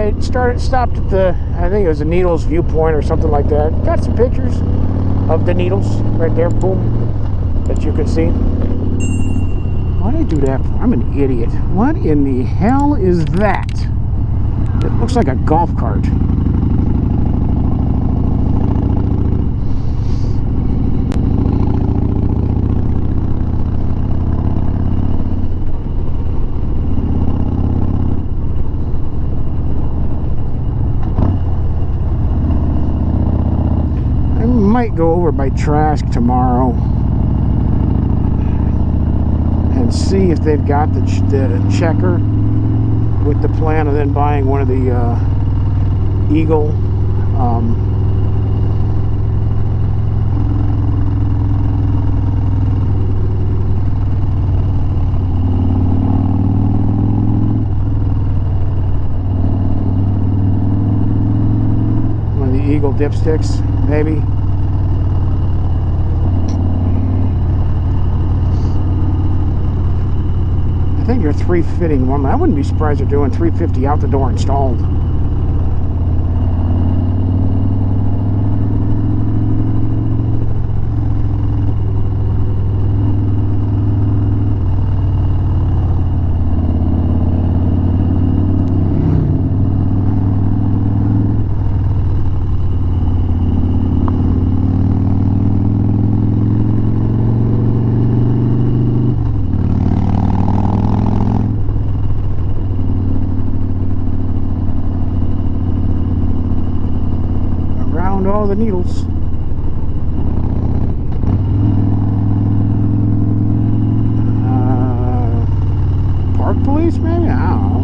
anyway, stopped at the, I think it was a Needles viewpoint or something like that. Got some pictures of the Needles right there, boom, that you can see. Why did I do that for? I'm an idiot. What in the hell is that? It looks like a golf cart. Might go over by Trask tomorrow and see if they've got the checker with the plan of then buying one of the Eagle one of the Eagle dipsticks, maybe. I think they're 350 one. I wouldn't be surprised they're doing 350 out the door installed. All the Needles. Park police, maybe? I don't know.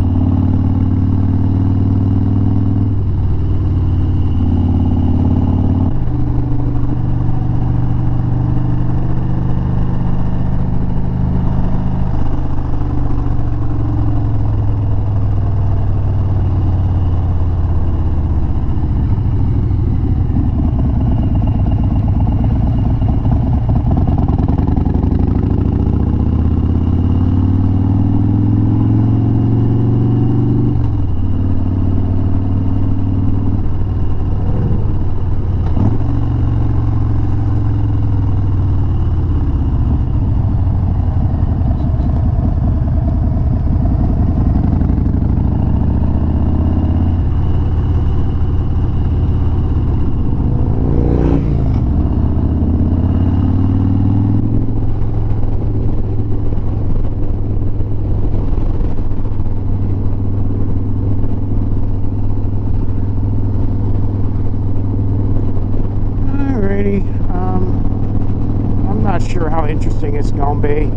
I'm not sure how interesting it's gonna be.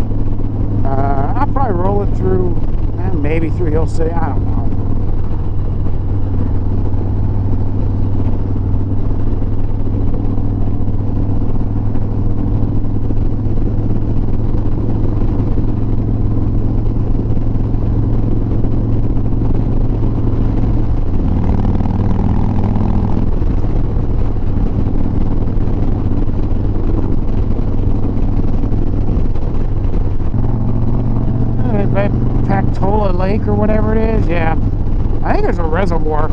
I'll probably roll it through, maybe through Hill City. I don't know. Lake or whatever it is, yeah. I think there's a reservoir.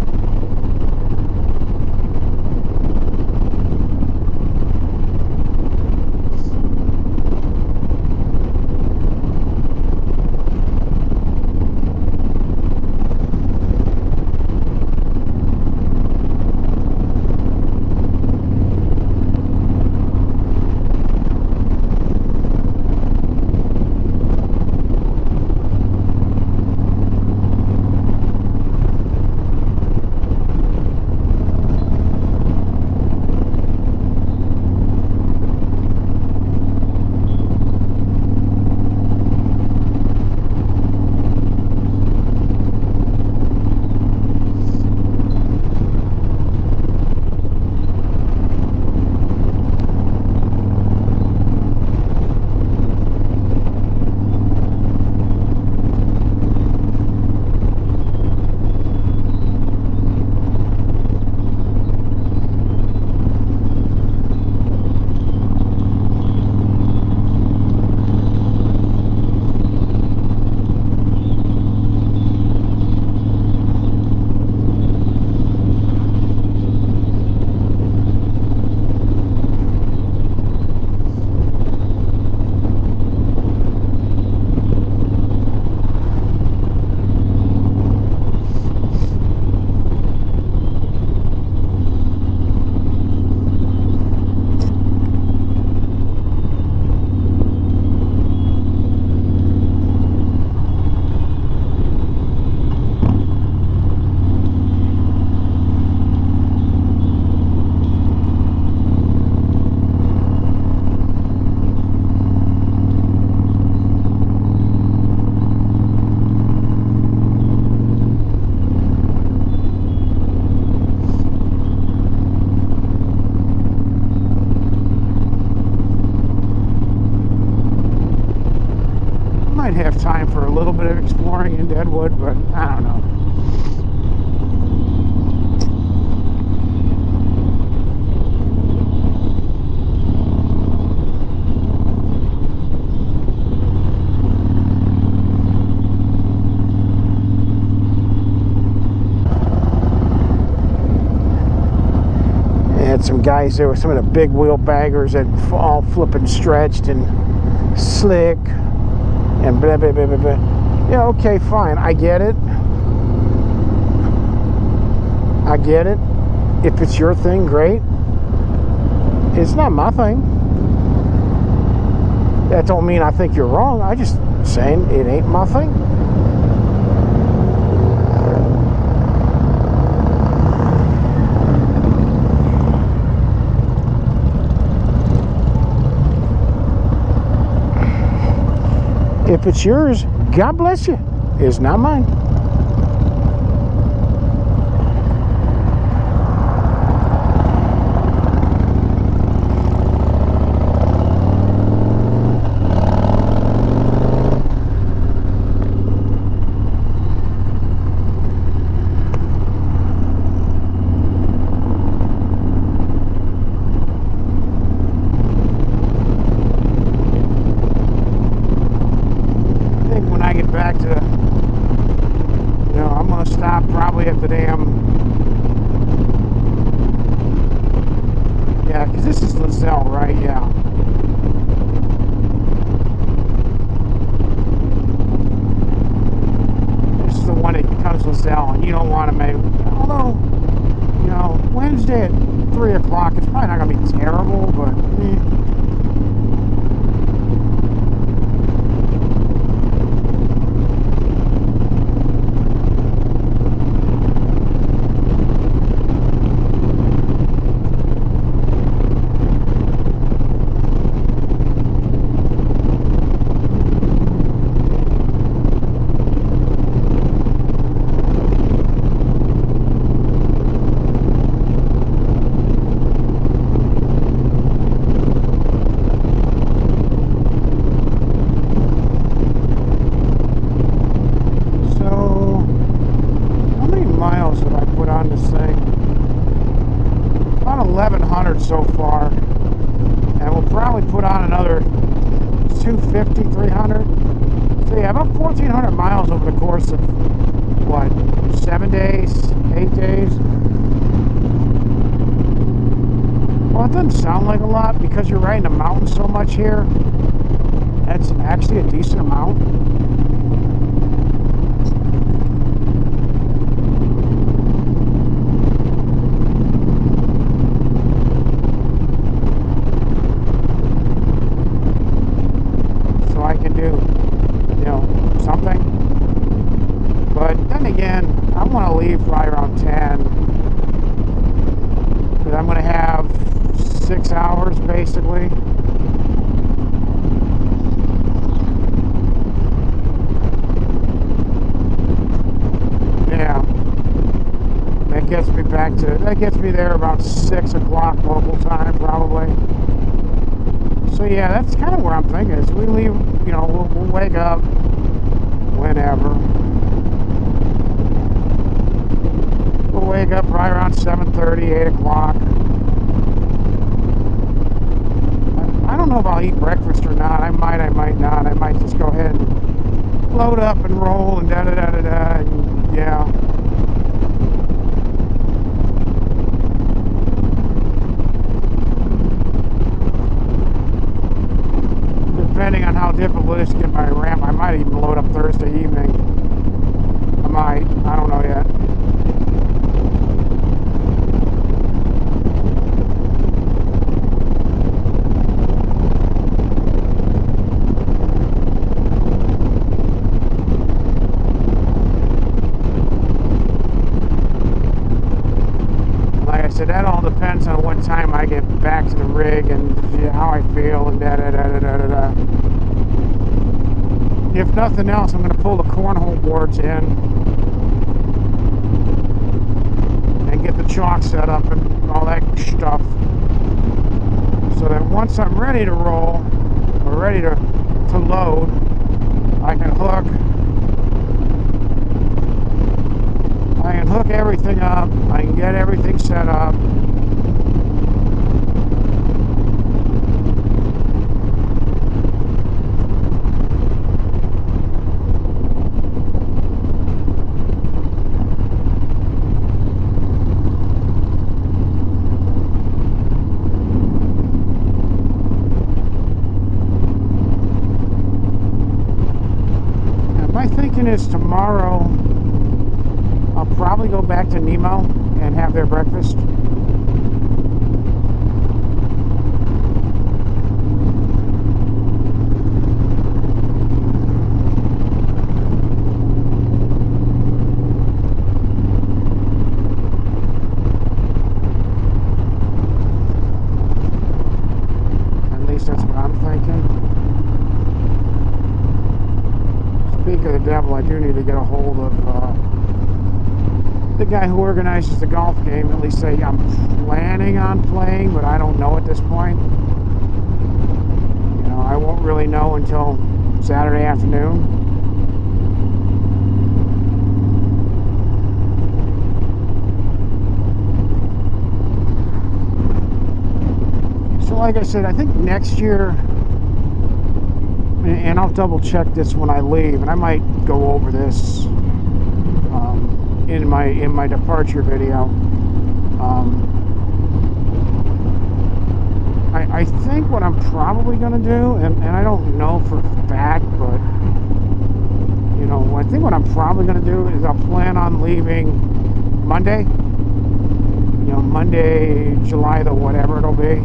Deadwood, but I don't know. Some guys there with some of the big wheel baggers that all flipping stretched and slick and blah blah blah blah blah. Yeah, okay, fine, I get it. I get it. If it's your thing, great. It's not my thing. That don't mean I think you're wrong. I just saying it ain't my thing. If it's yours, God bless you. It's not mine. Probably at the damn, yeah, because this is Lozelle, right? Yeah. This is the one that becomes Lozelle, and you don't want to make, although, you know, Wednesday at 3 o'clock, it's probably not going to be terrible, but so far, and we'll probably put on another 250, 300. So yeah, about 1,400 miles over the course of what, 7 days, 8 days. Well, it doesn't sound like a lot because you're riding the mountain so much here. That's actually a decent amount. Leave right around 10 because I'm going to have 6 hours basically. Yeah, that gets me there about 6 o'clock local time probably. So yeah, that's kind of where I'm thinking is we leave, you know, we'll wake up whenever. Wake up right around 7:30, 8 o'clock. I don't know if I'll eat breakfast or not. I might not. I might just go ahead and load up and roll and da-da-da-da-da, and yeah. Depending on how difficult it is to get my ramp, I might even load up Thursday evening. I might. I don't know yet. So that all depends on what time I get back to the rig and how I feel and da-da-da-da-da-da. If nothing else, I'm going to pull the cornhole boards in and get the chalk set up and all that stuff so that once I'm ready to roll or ready to load, I can hook I can hook everything up. I can get everything set up. My thinking is tomorrow I'll probably go back to Nemo and have their breakfast. At least that's what I'm thinking. Speak of the devil, I do need to get a hold of the guy who organizes the golf game. At least say I'm planning on playing, but I don't know at this point. You know, I won't really know until Saturday afternoon. So like I said, I think next year, and I'll double check this when I leave, and I might go over this in my departure video. I think what I'm probably going to do, and I don't know for a fact, but you know, I think what I'm probably going to do is I'll plan on leaving Monday. You know, Monday, July the whatever it'll be.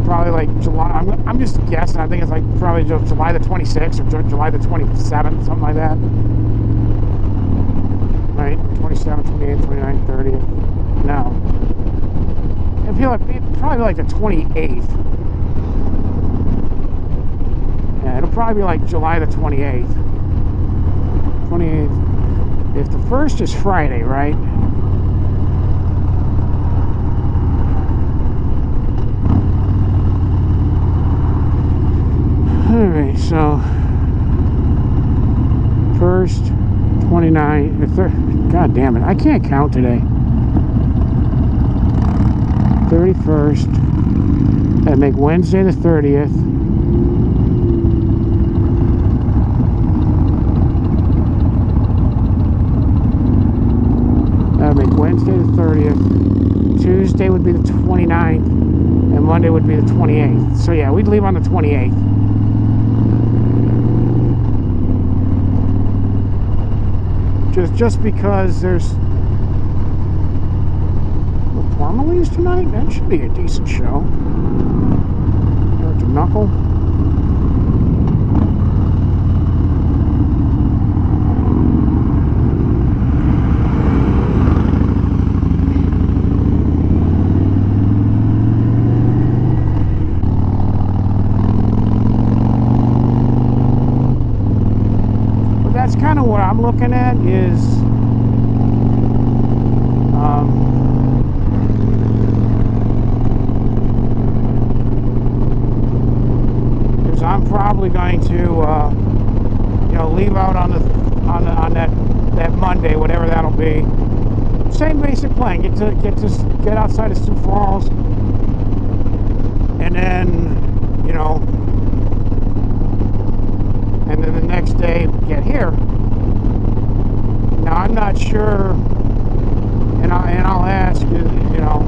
Probably like July. I'm just guessing. I think it's like probably July the 26th or July the 27th, something like that. Right? 27th, 28th, 29th, 30th. No. I feel like probably like the 28th. Yeah, it'll probably be like July the 28th. 28th. If the 1st is Friday, right? Alright, so 1st, 29th, 3rd, god damn it, I can't count today. 31st, that'd make Wednesday the 30th. That'd make Wednesday the 30th. Tuesday would be the 29th, and Monday would be the 28th. So yeah, we'd leave on the 28th. Just because there's Parmalee's tonight, that should be a decent show. Or to Knuckle. But that's kind of what I'm looking at is I'm probably going to, you know, leave out on that Monday, whatever that'll be. Same basic plan. Get outside of Sioux Falls, and then, you know, and then the next day get here. Now I'm not sure, and I'll ask, you know.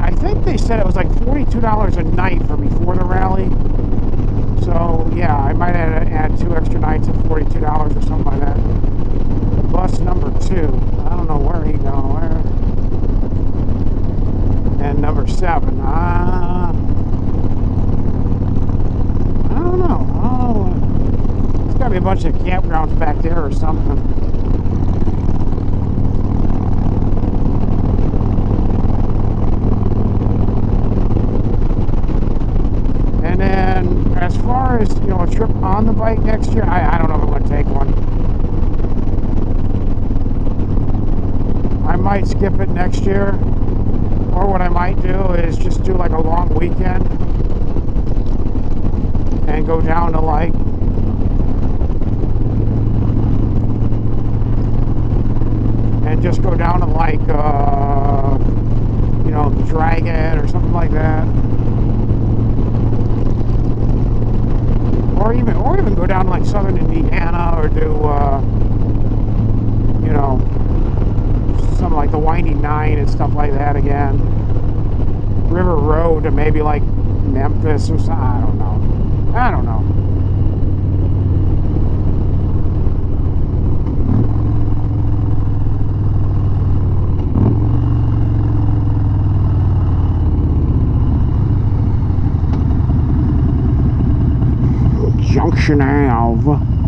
I think they said it was like $42 a night for before the rally. So yeah, I might add 2 extra nights at $42 or something like that. Bus number 2. I don't know where he going. Where? And number 7. I don't know. Oh, there's got to be a bunch of campgrounds back there or something. And then, as far as, you know, a trip on the bike next year, I don't know if I'm going to take one. I might skip it next year, or what I might do is just do like a long weekend and go down to like wagon or something like that. Or even go down to like southern Indiana or do you know, something like the Winding Nine and stuff like that again. River Road to maybe like Memphis or something. I don't know. I don't know. Junction Ave.